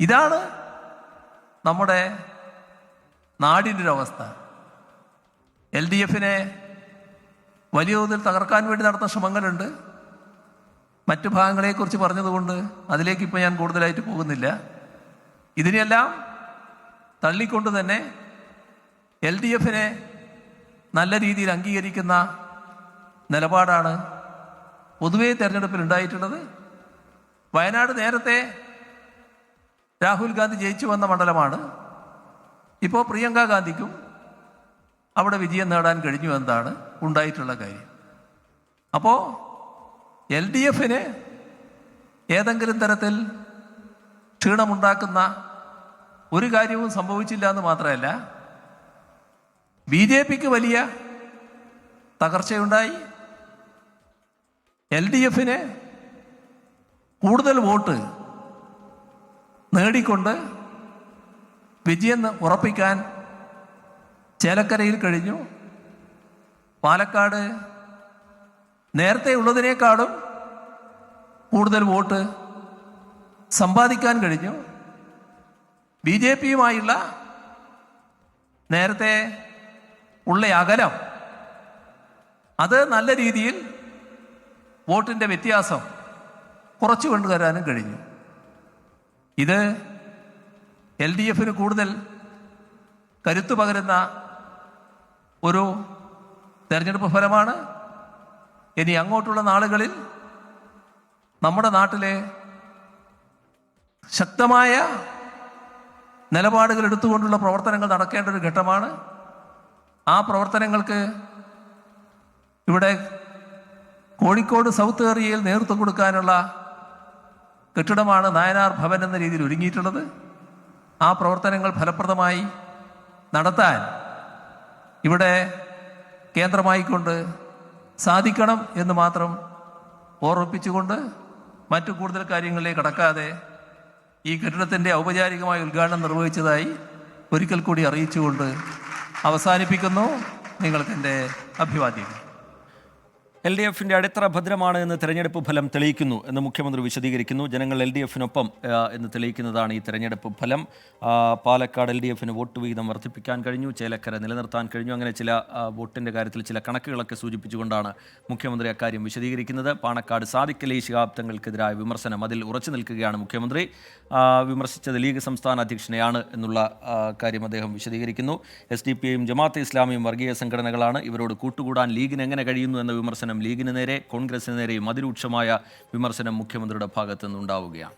ഇതാണ് നമ്മുടെ നാടിൻ്റെ ഒരു അവസ്ഥ. LDFനെ വലിയ തോതിൽ തകർക്കാൻ വേണ്ടി നടത്തുന്ന ശ്രമങ്ങളുണ്ട്. മറ്റു ഭാഗങ്ങളെക്കുറിച്ച് പറഞ്ഞതുകൊണ്ട് അതിലേക്ക് ഇപ്പോൾ ഞാൻ കൂടുതലായിട്ട് പോകുന്നില്ല. ഇതിനെല്ലാം തള്ളിക്കൊണ്ട് തന്നെ LDFനെ നല്ല രീതിയിൽ അംഗീകരിക്കുന്ന നിലപാടാണ് പൊതുവേ തെരഞ്ഞെടുപ്പിൽ ഉണ്ടായിട്ടുള്ളത്. വയനാട് നേരത്തെ രാഹുൽ ഗാന്ധി ജയിച്ചു വന്ന മണ്ഡലമാണ്. ഇപ്പോൾ പ്രിയങ്ക ഗാന്ധിക്കും അവിടെ വിജയം നേടാൻ കഴിഞ്ഞു എന്നതാണ് ഉണ്ടായിട്ടുള്ള കാര്യം. അപ്പോൾ LDFന് ഏതെങ്കിലും തരത്തിൽ ക്ഷീണമുണ്ടാക്കുന്ന ഒരു കാര്യവും സംഭവിച്ചില്ല എന്ന് മാത്രമല്ല, BJPക്ക് വലിയ തകർച്ചയുണ്ടായി. LDFന് കൂടുതൽ വോട്ട് നേടിക്കൊണ്ട് വിജയം ഉറപ്പിക്കാൻ ചേലക്കരയിൽ കഴിഞ്ഞു. പാലക്കാട് നേരത്തെ ഉള്ളതിനേക്കാളും കൂടുതൽ വോട്ട് സമ്പാദിക്കാൻ കഴിഞ്ഞു. BJPയുമായുള്ള നേരത്തെ ഉള്ള അകലം, അത് നല്ല രീതിയിൽ വോട്ടിൻ്റെ വ്യത്യാസം കുറച്ചു കൊണ്ടുവരാനും കഴിഞ്ഞു. ഇത് LDFന് കൂടുതൽ കരുത്തു പകരുന്ന ഒരു തെരഞ്ഞെടുപ്പ് ഫലമാണ്. ഇനി അങ്ങോട്ടുള്ള നാളുകളിൽ നമ്മുടെ നാട്ടിലെ ശക്തമായ നിലപാടുകൾ എടുത്തുകൊണ്ടുള്ള പ്രവർത്തനങ്ങൾ നടക്കേണ്ട ഒരു ഘട്ടമാണ്. ആ പ്രവർത്തനങ്ങൾക്ക് ഇവിടെ കോഴിക്കോട് സൗത്ത് ഏരിയയിൽ നേതൃത്വം കൊടുക്കാനുള്ള കെട്ടിടമാണ് നായനാർ ഭവൻ എന്ന രീതിയിൽ ഒരുങ്ങിയിട്ടുള്ളത്. ആ പ്രവർത്തനങ്ങൾ ഫലപ്രദമായി നടത്താൻ ഇവിടെ കേന്ദ്രമായിക്കൊണ്ട് സാധിക്കണം എന്ന് മാത്രം ഓർമ്മിപ്പിച്ചുകൊണ്ട് മറ്റു കൂടുതൽ കാര്യങ്ങളിലേക്ക് കടക്കാതെ ഈ കെട്ടിടത്തിൻ്റെ ഔപചാരികമായ ഉദ്ഘാടനം നിർവഹിച്ചതായി ഒരിക്കൽ കൂടി അറിയിച്ചുകൊണ്ട് അവസാനിപ്പിക്കുന്നു. നിങ്ങൾക്ക് എൻ്റെ അഭിവാദ്യങ്ങൾ. LDFിൻ്റെ അടിത്തറ ഭദ്രമാണ് എന്ന് തെരഞ്ഞെടുപ്പ് ഫലം തെളിയിക്കുന്നു എന്ന് മുഖ്യമന്ത്രി വിശദീകരിക്കുന്നു. ജനങ്ങൾ LDFിനൊപ്പം എന്ന് തെളിയിക്കുന്നതാണ് ഈ തെരഞ്ഞെടുപ്പ് ഫലം. പാലക്കാട് LDFന് വോട്ട് വിഹിതം വർദ്ധിപ്പിക്കാൻ കഴിഞ്ഞു, ചേലക്കര നിലനിർത്താൻ കഴിഞ്ഞു. അങ്ങനെ ചില വോട്ടിൻ്റെ കാര്യത്തിൽ ചില കണക്കുകളൊക്കെ സൂചിപ്പിച്ചുകൊണ്ടാണ് മുഖ്യമന്ത്രി അക്കാര്യം വിശദീകരിക്കുന്നത്. പാണക്കാട് സാദിഖ് അലി ശിഹാബ് തങ്ങൾക്കെതിരായ വിമർശനം, അതിൽ ഉറച്ചു നിൽക്കുകയാണ് മുഖ്യമന്ത്രി. വിമർശിച്ചത് ലീഗ് സംസ്ഥാന അധ്യക്ഷനെയാണ് എന്നുള്ള കാര്യം അദ്ദേഹം വിശദീകരിക്കുന്നു. SDPയും ജമാഅത്തെ ഇസ്ലാമിയും വർഗീയ സംഘടനകളാണ്, ഇവരോട് കൂട്ടുകൂടാൻ ലീഗിന് എങ്ങനെ കഴിയുന്നു എന്ന വിമർശനം ലീഗിന് നേരെ, കോൺഗ്രസിന് നേരെയും അതിരൂക്ഷമായ വിമർശനം മുഖ്യമന്ത്രിയുടെ ഭാഗത്തു നിന്നുണ്ടാവുകയാണ്.